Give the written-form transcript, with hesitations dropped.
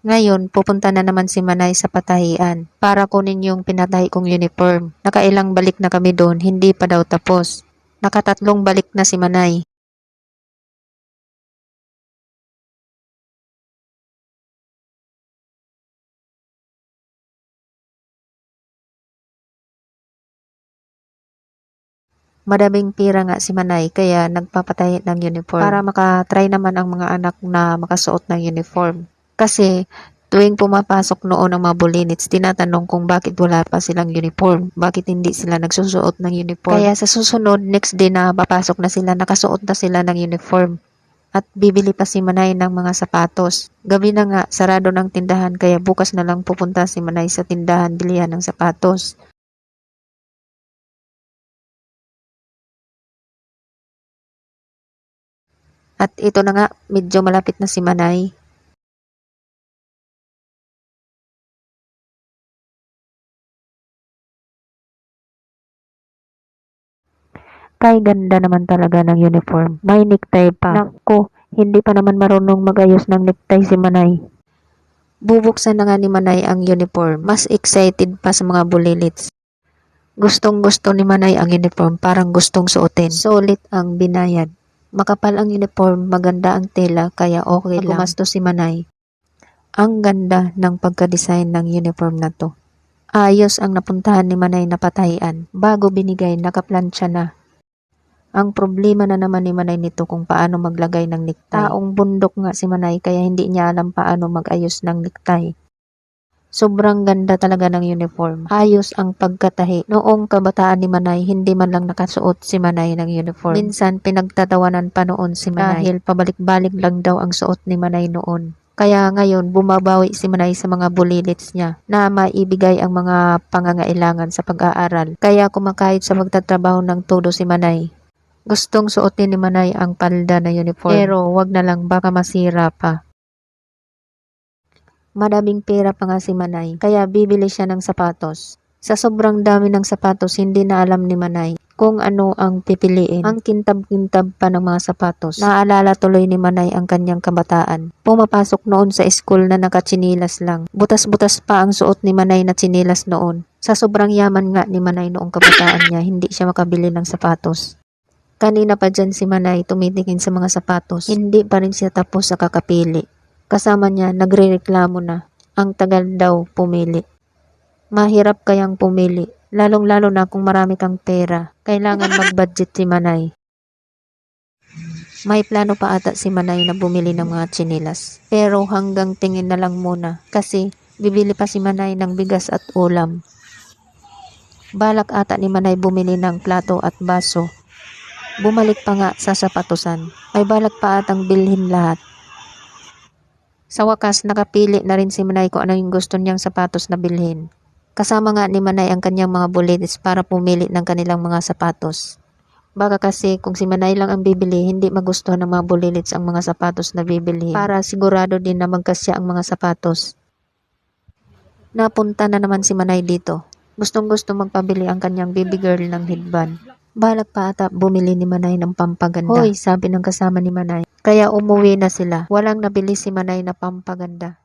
Ngayon, pupunta na naman si Manay sa patahian para kunin yung pinatahi kong uniform. Nakailang balik na kami doon, hindi pa daw tapos. Nakatatlong balik na si Manay. Madaming pira nga si Manay kaya nagpapatahi ng uniform para makatry naman ang mga anak na makasuot ng uniform. Kasi tuwing pumapasok noon ang mga bulinits, tinatanong kung bakit wala pa silang uniform, bakit hindi sila nagsusuot ng uniform. Kaya sa susunod, next day na papasok na sila, nakasuot na sila ng uniform. At bibili pa si Manay ng mga sapatos. Gabi na nga, sarado ng tindahan kaya bukas na lang pupunta si Manay sa tindahan bilihan ng sapatos. At ito na nga, medyo malapit na si Manay. Kay ganda naman talaga ng uniform. May necktie pa. Naku, hindi pa naman marunong magayos ng necktie si Manay. Bubuksan na nga ni Manay ang uniform. Mas excited pa sa mga bulilits. Gustong gusto ni Manay ang uniform, parang gustong suotin. Sulit ang binayad. Makapal ang uniform, maganda ang tela, kaya okay lang. Gumastos si Manay. Ang ganda ng pagka-design ng uniform na to. Ayos ang napuntahan ni Manay na patahian. Bago binigay, nakaplansya na. Ang problema na naman ni Manay nito kung paano maglagay ng necktie. Taong bundok nga si Manay kaya hindi niya alam paano mag-ayos ng necktie. Sobrang ganda talaga ng uniform. Ayos ang pagkatahi. Noong kabataan ni Manay, hindi man lang nakasuot si Manay ng uniform. Minsan pinagtatawanan pa noon si Manay dahil pabalik-balik lang daw ang suot ni Manay noon. Kaya ngayon bumabawi si Manay sa mga bulilits niya na maibigay ang mga pangangailangan sa pag-aaral. Kaya kumakahit sa magtatrabaho ng todo si Manay. Gustong suotin ni Manay ang palda na uniform. Pero wag na lang baka masira pa. Madaming pera pa nga si Manay, kaya bibili siya ng sapatos. Sa sobrang dami ng sapatos, hindi na alam ni Manay kung ano ang pipiliin. Ang kintab-kintab pa ng mga sapatos. Naalala tuloy ni Manay ang kanyang kabataan. Pumapasok noon sa school na nakatsinilas lang. Butas-butas pa ang suot ni Manay na tsinilas noon. Sa sobrang yaman nga ni Manay noong kabataan niya, hindi siya makabili ng sapatos. Kanina pa dyan si Manay tumitingin sa mga sapatos. Hindi pa rin siya tapos sa kakapili. Kasama niya nagrereklamo na. Ang tagal daw pumili. Mahirap kayang pumili. Lalong-lalo na kung marami kang pera. Kailangan mag-budget si Manay. May plano pa ata si Manay na bumili ng mga tsinelas. Pero hanggang tingin na lang muna. Kasi bibili pa si Manay ng bigas at ulam. Balak ata ni Manay bumili ng plato at baso. Bumalik pa nga sa sapatusan. May balak pa atang bilhin lahat. Sa wakas, nakapili na rin si Manay kung ano yung gusto niyang sapatos na bilhin. Kasama nga ni Manay ang kanyang mga bulilits para pumili ng kanilang mga sapatos. Baka kasi kung si Manay lang ang bibili, hindi magustuhan ng mga bulilits ang mga sapatos na bibili para sigurado din na magkasya ang mga sapatos. Napunta na naman si Manay dito. Gustong gusto magpabili ang kanyang baby girl ng headband. Balak pa ata bumili ni Manay ng pampaganda. Hoy, sabi ng kasama ni Manay. Kaya umuwi na sila. Walang nabili si Manay na pampaganda.